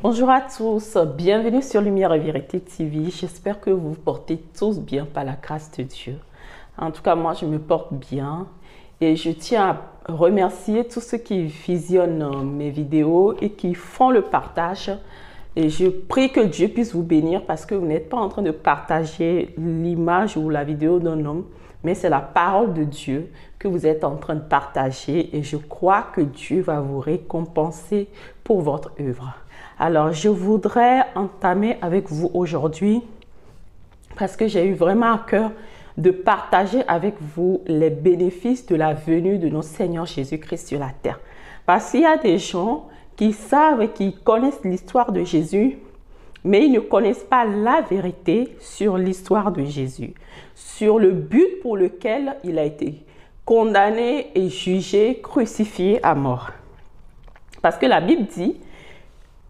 Bonjour à tous, bienvenue sur Lumière et Vérité TV. J'espère que vous vous portez tous bien par la grâce de Dieu. En tout cas, moi, je me porte bien et je tiens à remercier tous ceux qui visionnent mes vidéos et qui font le partage. Et je prie que Dieu puisse vous bénir parce que vous n'êtes pas en train de partager l'image ou la vidéo d'un homme, mais c'est la parole de Dieu que vous êtes en train de partager et je crois que Dieu va vous récompenser pour votre œuvre. Alors, je voudrais entamer avec vous aujourd'hui parce que j'ai eu vraiment à cœur de partager avec vous les bénéfices de la venue de notre Seigneur Jésus-Christ sur la terre. Parce qu'il y a des gens qui savent et qui connaissent l'histoire de Jésus, mais ils ne connaissent pas la vérité sur l'histoire de Jésus, sur le but pour lequel il a été condamné et jugé, crucifié à mort. Parce que la Bible dit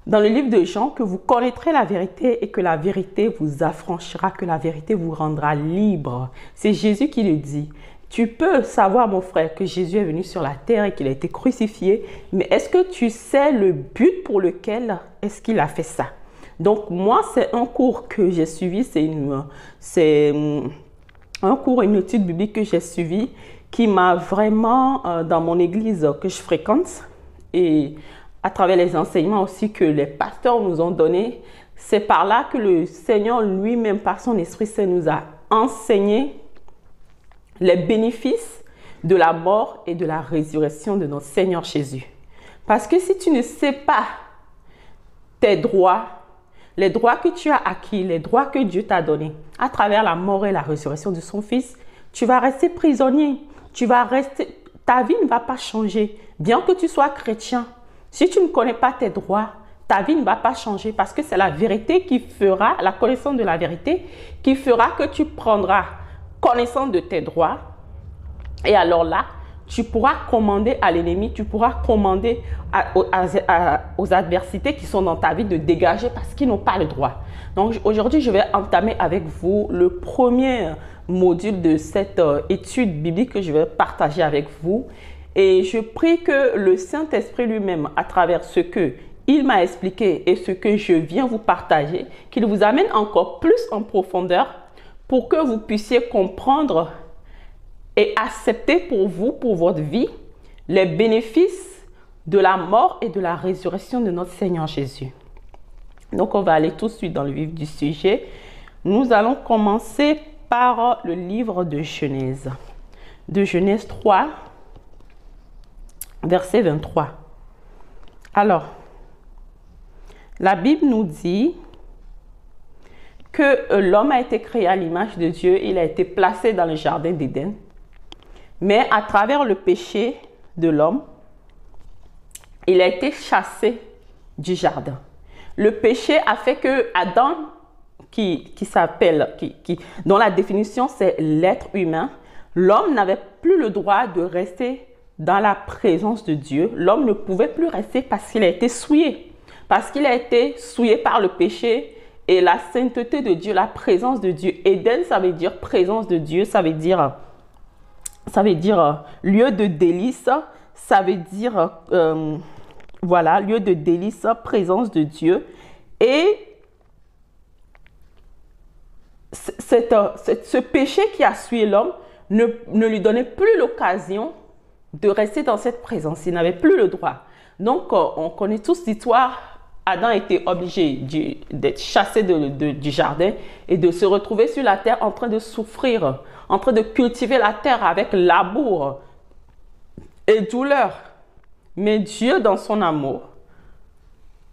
dans le livre de Jean que vous connaîtrez la vérité et que la vérité vous affranchira, que la vérité vous rendra libre. C'est Jésus qui le dit. Tu peux savoir, mon frère, que Jésus est venu sur la terre et qu'il a été crucifié, mais est-ce que tu sais le but pour lequel est-ce qu'il a fait ça? Donc, moi, c'est un cours que j'ai suivi, c'est un cours, une étude biblique que j'ai suivi qui m'a vraiment, dans mon église que je fréquente, et à travers les enseignements aussi que les pasteurs nous ont donnés, c'est par là que le Seigneur lui-même, par son Esprit Saint, nous a enseigné les bénéfices de la mort et de la résurrection de notre Seigneur Jésus. Parce que si tu ne sais pas tes droits, les droits que tu as acquis, les droits que Dieu t'a donnés à travers la mort et la résurrection de son Fils, tu vas rester prisonnier. Ta vie ne va pas changer. Bien que tu sois chrétien, si tu ne connais pas tes droits, ta vie ne va pas changer parce que c'est la vérité qui fera, la connaissance de la vérité qui fera que tu prendras connaissance de tes droits. Et alors là, tu pourras commander à l'ennemi, tu pourras commander aux adversités qui sont dans ta vie de dégager parce qu'ils n'ont pas le droit. Donc aujourd'hui, je vais entamer avec vous le premier module de cette étude biblique que je vais partager avec vous. Et je prie que le Saint-Esprit lui-même, à travers ce qu'il m'a expliqué et ce que je viens vous partager, qu'il vous amène encore plus en profondeur pour que vous puissiez comprendre et accepter pour vous, pour votre vie, les bénéfices de la mort et de la résurrection de notre Seigneur Jésus. Donc, on va aller tout de suite dans le vif du sujet. Nous allons commencer par le livre de Genèse. De Genèse 3, verset 23. Alors, la Bible nous dit que l'homme a été créé à l'image de Dieu. Il a été placé dans le jardin d'Éden. Mais à travers le péché de l'homme, il a été chassé du jardin. Le péché a fait que Adam, dont la définition c'est l'être humain, l'homme n'avait plus le droit de rester dans la présence de Dieu. L'homme ne pouvait plus rester parce qu'il a été souillé. Parce qu'il a été souillé par le péché et la sainteté de Dieu, la présence de Dieu. Éden, ça veut dire présence de Dieu, ça veut dire lieu de délice, ça veut dire, voilà, lieu de délice, présence de Dieu. Et ce péché qui a souillé l'homme ne lui donnait plus l'occasion de rester dans cette présence. Il n'avait plus le droit. Donc, on connaît tous l'histoire. Adam était obligé d'être chassé du jardin et de se retrouver sur la terre en train de souffrir, en train de cultiver la terre avec labour et douleur. Mais Dieu, dans son amour,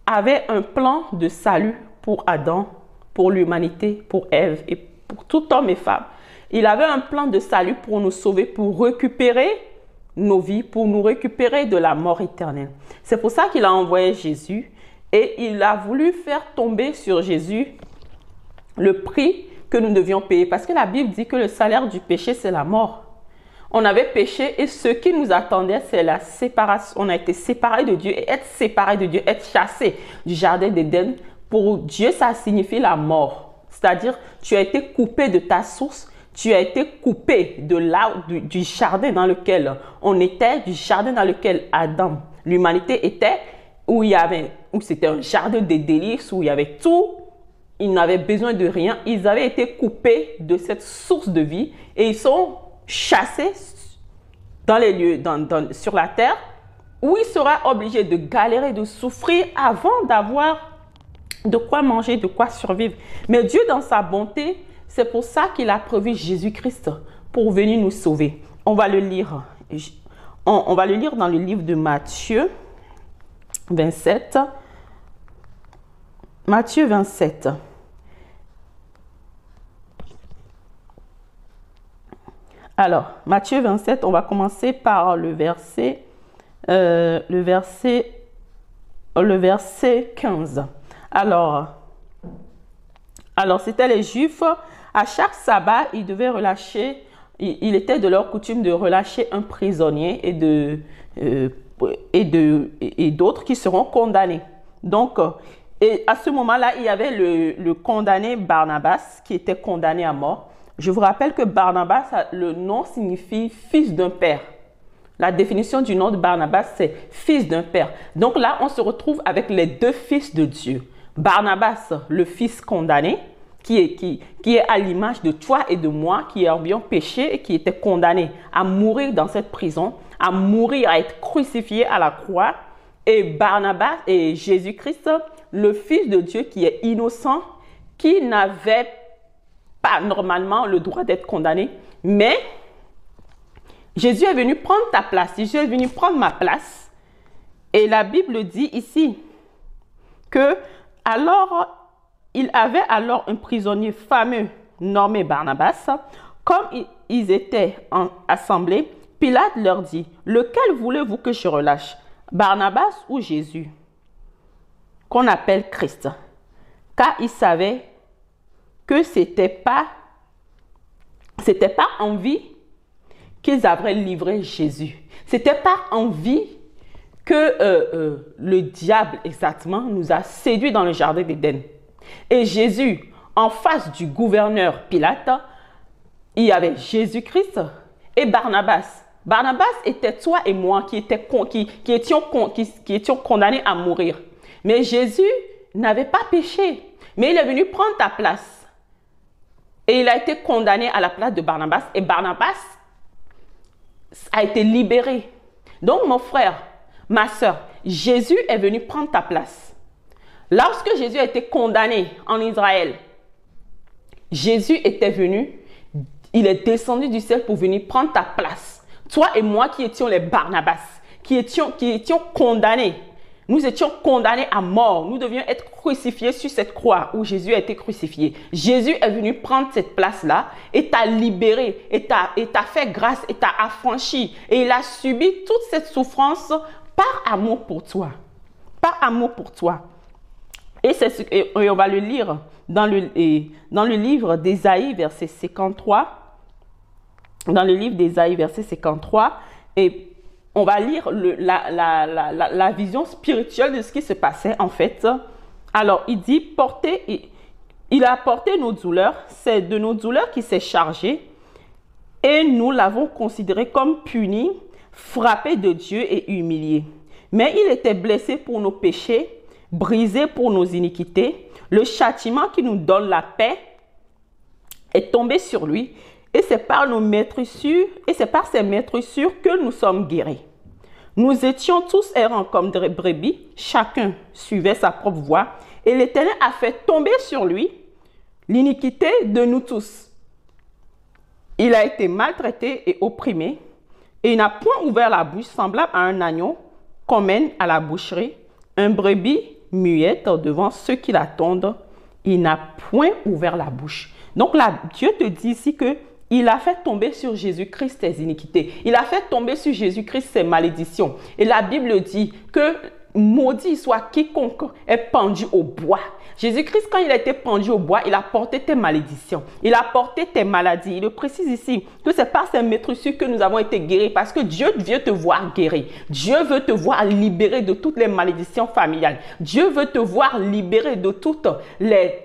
avait un plan de salut pour Adam, pour l'humanité, pour Ève et pour tout homme et femme. Il avait un plan de salut pour nous sauver, pour récupérer nos vies, pour nous récupérer de la mort éternelle. C'est pour ça qu'il a envoyé Jésus et il a voulu faire tomber sur Jésus le prix que nous devions payer. Parce que la Bible dit que le salaire du péché, c'est la mort. On avait péché et ce qui nous attendait, c'est la séparation. On a été séparés de Dieu et être séparé de Dieu, être chassé du jardin d'Éden, pour Dieu, ça signifie la mort. C'est-à-dire, tu as été coupé de ta source. Tu as été coupé de là, du jardin dans lequel on était, du jardin dans lequel Adam, l'humanité était, où c'était un jardin de délices, où il y avait tout. Ils n'avaient besoin de rien. Ils avaient été coupés de cette source de vie et ils sont chassés dans les lieux, sur la terre, où ils seraient obligés de galérer, de souffrir avant d'avoir de quoi manger, de quoi survivre. Mais Dieu, dans sa bonté, c'est pour ça qu'il a prévu Jésus-Christ pour venir nous sauver. On va le lire. On va le lire dans le livre de Matthieu 27. Matthieu 27. Alors, Matthieu 27, on va commencer par le verset 15. Alors c'était les Juifs. À chaque sabbat, ils devaient relâcher. Il était de leur coutume de relâcher un prisonnier et d'autres qui seront condamnés. Donc, et à ce moment-là, il y avait le condamné Barnabas qui était condamné à mort. Je vous rappelle que Barnabas, le nom signifie fils d'un père. La définition du nom de Barnabas, c'est fils d'un père. Donc là, on se retrouve avec les deux fils de Dieu. Barnabas, le fils condamné, qui est à l'image de toi et de moi, qui avions péché et qui était condamné à mourir dans cette prison, à mourir, à être crucifié à la croix. Et Barnabas et Jésus-Christ, le fils de Dieu qui est innocent, qui n'avait pas normalement le droit d'être condamné, mais Jésus est venu prendre ta place. Jésus est venu prendre ma place. Et la Bible dit ici que il avait alors un prisonnier fameux nommé Barnabas. Comme ils étaient assemblés, Pilate leur dit, « Lequel voulez-vous que je relâche, Barnabas ou Jésus, qu'on appelle Christ ?» Car il savait que c'était pas en vie qu'ils avaient livré Jésus. C'était pas en vie que le diable exactement nous a séduits dans le jardin d'Éden. Et Jésus, en face du gouverneur Pilate, il y avait Jésus-Christ et Barnabas. Barnabas était toi et moi qui étions condamnés à mourir. Mais Jésus n'avait pas péché. Mais il est venu prendre ta place. Et il a été condamné à la place de Barnabas. Et Barnabas a été libéré. Donc, mon frère, ma soeur, Jésus est venu prendre ta place. Lorsque Jésus a été condamné en Israël, Jésus était venu, il est descendu du ciel pour venir prendre ta place. Toi et moi qui étions les Barnabas, qui étions condamnés. Nous étions condamnés à mort. Nous devions être crucifiés sur cette croix où Jésus a été crucifié. Jésus est venu prendre cette place-là et t'a libéré, et t'a fait grâce, et t'a affranchi. Et il a subi toute cette souffrance par amour pour toi. Par amour pour toi. Et on va le lire dans le livre d'Ésaïe, verset 53. Dans le livre d'Ésaïe, verset 53. Et on va lire la vision spirituelle de ce qui se passait en fait. Alors, il dit, il a porté nos douleurs, c'est de nos douleurs qu'il s'est chargé et nous l'avons considéré comme puni, frappé de Dieu et humilié. Mais il était blessé pour nos péchés, brisé pour nos iniquités. Le châtiment qui nous donne la paix est tombé sur lui. Et c'est par ses maîtrissures que nous sommes guéris. Nous étions tous errants comme des brebis, chacun suivait sa propre voie, et l'Éternel a fait tomber sur lui l'iniquité de nous tous. Il a été maltraité et opprimé, et il n'a point ouvert la bouche, semblable à un agneau qu'on mène à la boucherie, un brebis muette devant ceux qui l'attendent. Il n'a point ouvert la bouche. Donc là, Dieu te dit ici que il a fait tomber sur Jésus-Christ tes iniquités. Il a fait tomber sur Jésus-Christ ses malédictions. Et la Bible dit que maudit soit quiconque est pendu au bois. Jésus-Christ, quand il a été pendu au bois, il a porté tes malédictions. Il a porté tes maladies. Il le précise ici que c'est par ses maîtrissures que nous avons été guéris parce que Dieu veut te voir guéri. Dieu veut te voir libéré de toutes les malédictions familiales. Dieu veut te voir libéré de toutes les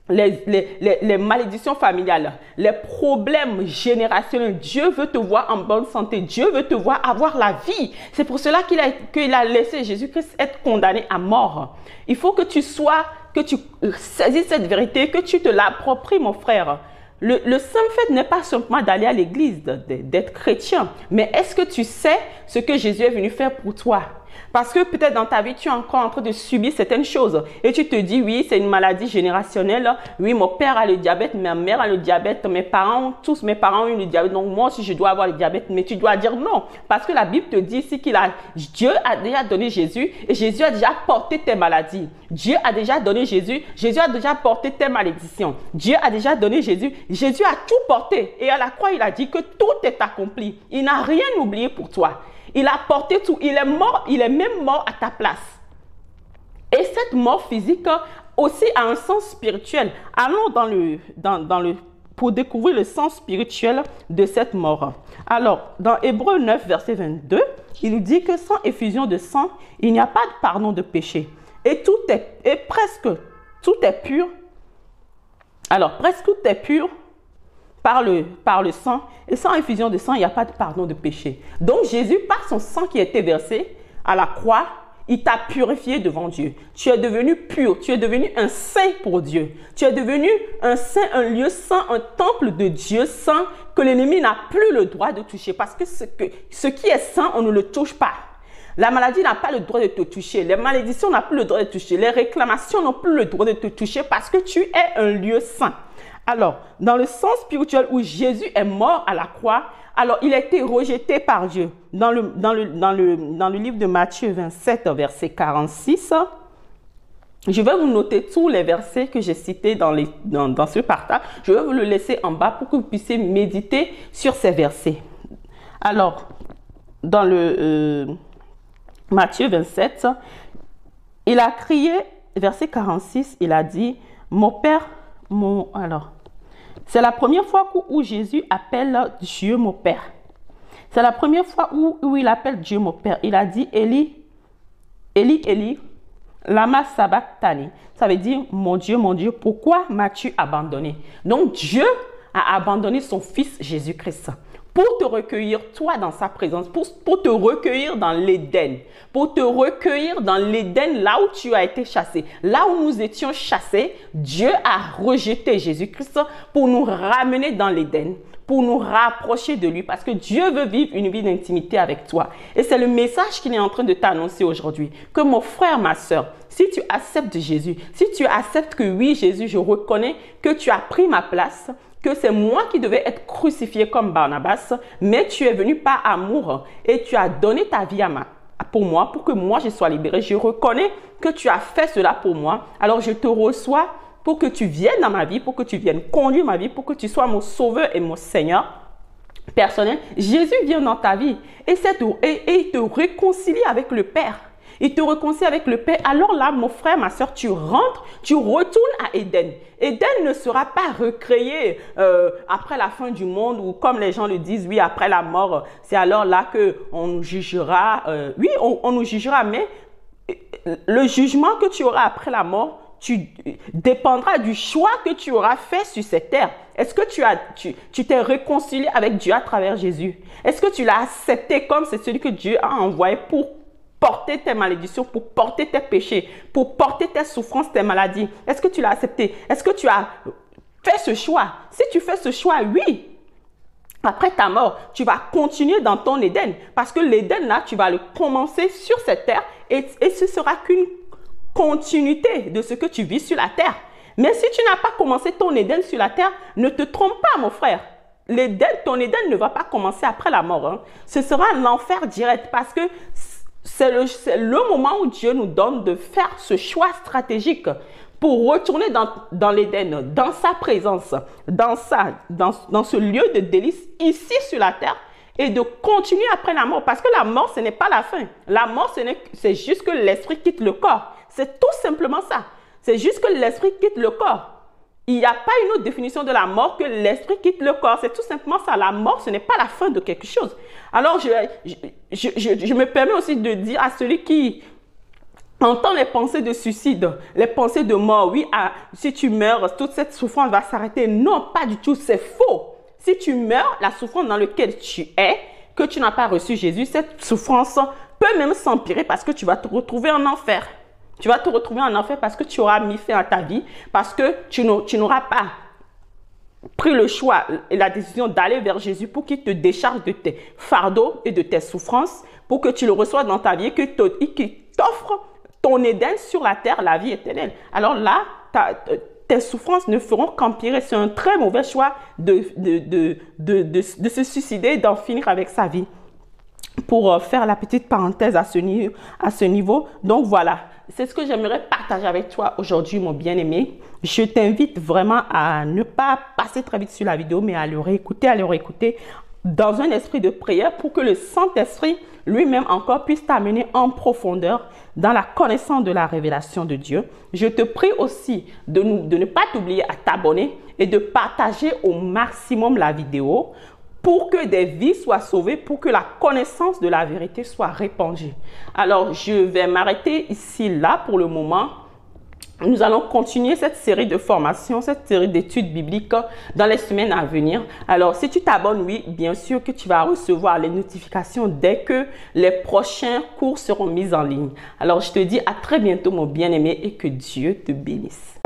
les malédictions familiales, les problèmes générationnels. Dieu veut te voir en bonne santé. Dieu veut te voir avoir la vie. C'est pour cela qu'il a laissé Jésus-Christ être condamné à mort. Il faut que tu saisisses cette vérité, que tu te l'appropries, mon frère. Le simple fait n'est pas simplement d'aller à l'église, d'être chrétien. Mais est-ce que tu sais ce que Jésus est venu faire pour toi? Parce que peut-être dans ta vie, tu es encore en train de subir certaines choses. Et tu te dis, oui, c'est une maladie générationnelle. Oui, mon père a le diabète, ma mère a le diabète, mes parents ont eu le diabète. Donc moi aussi, je dois avoir le diabète. Mais tu dois dire non. Parce que la Bible te dit ici Dieu a déjà donné Jésus et Jésus a déjà porté tes maladies. Dieu a déjà donné Jésus. Jésus a déjà porté tes malédictions. Dieu a déjà donné Jésus. Jésus a tout porté. Et à la croix, il a dit que tout est accompli. Il n'a rien oublié pour toi. Il a porté tout. Il est mort. Il est même mort à ta place. Et cette mort physique aussi a un sens spirituel. Allons pour découvrir le sens spirituel de cette mort. Alors, dans Hébreux 9, verset 22, il nous dit que sans effusion de sang, il n'y a pas de pardon de péché. Et presque tout est pur. Alors, presque tout est pur par le sang, et sans effusion de sang, il n'y a pas de pardon de péché. Donc Jésus, par son sang qui a été versé à la croix, il t'a purifié devant Dieu. Tu es devenu pur, tu es devenu un saint pour Dieu. Tu es devenu un saint, un lieu saint, un temple de Dieu saint que l'ennemi n'a plus le droit de toucher. Parce que ce qui est saint, on ne le touche pas. La maladie n'a pas le droit de te toucher. Les malédictions n'ont plus le droit de te toucher. Les réclamations n'ont plus le droit de te toucher parce que tu es un lieu saint. Alors, dans le sens spirituel où Jésus est mort à la croix, alors il a été rejeté par Dieu. Dans le livre de Matthieu 27, verset 46, je vais vous noter tous les versets que j'ai cités dans ce partage. Je vais vous le laisser en bas pour que vous puissiez méditer sur ces versets. Alors, dans le Matthieu 27, il a crié, verset 46, il a dit, « Mon Père, Alors, c'est la première fois où Jésus appelle Dieu mon Père. C'est la première fois où il appelle Dieu mon Père. Il a dit, Eli, Eli, Eli, lama sabachthani. Ça veut dire, mon Dieu, pourquoi m'as-tu abandonné? Donc, Dieu a abandonné son Fils Jésus-Christ pour te recueillir, toi, dans sa présence, pour te recueillir dans l'Éden, pour te recueillir dans l'Éden, là où tu as été chassé, là où nous étions chassés. Dieu a rejeté Jésus-Christ pour nous ramener dans l'Éden, pour nous rapprocher de lui, parce que Dieu veut vivre une vie d'intimité avec toi. Et c'est le message qu'il est en train de t'annoncer aujourd'hui, que mon frère, ma soeur, si tu acceptes Jésus, si tu acceptes que oui, Jésus, je reconnais que tu as pris ma place, que c'est moi qui devais être crucifié comme Barnabas, mais tu es venu par amour et tu as donné ta vie pour moi, pour que moi je sois libéré. Je reconnais que tu as fait cela pour moi. Alors je te reçois pour que tu viennes dans ma vie, pour que tu viennes conduire ma vie, pour que tu sois mon sauveur et mon Seigneur personnel. Jésus vient dans ta vie et il te réconcilie avec le Père. Il te réconcilie avec le Père. Alors là, mon frère, ma soeur, tu rentres, tu retournes à Éden. Éden ne sera pas recréé après la fin du monde, ou comme les gens le disent, oui, après la mort, c'est alors là qu'on nous jugera. Oui, on nous jugera, mais le jugement que tu auras après la mort, dépendra du choix que tu auras fait sur cette terre. Est-ce que tu t'es réconcilié avec Dieu à travers Jésus? Est-ce que tu l'as accepté comme c'est celui que Dieu a envoyé pour porter tes malédictions, pour porter tes péchés, pour porter tes souffrances, tes maladies? Est-ce que tu l'as accepté? Est-ce que tu as fait ce choix? Si tu fais ce choix, oui, après ta mort, tu vas continuer dans ton Éden. Parce que l'Éden, là, tu vas le commencer sur cette terre et ce sera qu'une continuité de ce que tu vis sur la terre. Mais si tu n'as pas commencé ton Éden sur la terre, ne te trompe pas, mon frère. Ton Éden ne va pas commencer après la mort. Hein. Ce sera l'enfer direct parce que c'est le moment où Dieu nous donne de faire ce choix stratégique pour retourner dans l'Éden, dans sa présence, dans ce lieu de délice ici sur la terre et de continuer après la mort. Parce que la mort, ce n'est pas la fin. La mort, c'est juste que l'esprit quitte le corps. C'est tout simplement ça. C'est juste que l'esprit quitte le corps. Il n'y a pas une autre définition de la mort que l'esprit quitte le corps. C'est tout simplement ça. La mort, ce n'est pas la fin de quelque chose. Alors, je me permets aussi de dire à celui qui entends les pensées de suicide, les pensées de mort. Oui, si tu meurs, toute cette souffrance va s'arrêter. Non, pas du tout, c'est faux. Si tu meurs, la souffrance dans laquelle tu es, que tu n'as pas reçu Jésus, cette souffrance peut même s'empirer parce que tu vas te retrouver en enfer. Tu vas te retrouver en enfer parce que tu auras mis fin à ta vie, parce que tu n'auras pas pris le choix et la décision d'aller vers Jésus pour qu'il te décharge de tes fardeaux et de tes souffrances, pour que tu le reçoives dans ta vie et qu'il t'offre ton Éden sur la terre, la vie éternelle. Alors là, tes souffrances ne feront qu'empirer. C'est un très mauvais choix de se suicider, d'en finir avec sa vie. Pour faire la petite parenthèse à ce niveau. Donc voilà, c'est ce que j'aimerais partager avec toi aujourd'hui, mon bien-aimé. Je t'invite vraiment à ne pas passer très vite sur la vidéo, mais à le réécouter dans un esprit de prière pour que le Saint-Esprit lui-même encore puisse t'amener en profondeur dans la connaissance de la révélation de Dieu. Je te prie aussi de ne pas t'oublier à t'abonner et de partager au maximum la vidéo pour que des vies soient sauvées, pour que la connaissance de la vérité soit répandue. Alors, je vais m'arrêter ici, là, pour le moment. Nous allons continuer cette série de formations, cette série d'études bibliques dans les semaines à venir. Alors, si tu t'abonnes, oui, bien sûr que tu vas recevoir les notifications dès que les prochains cours seront mis en ligne. Alors, je te dis à très bientôt, mon bien-aimé, et que Dieu te bénisse.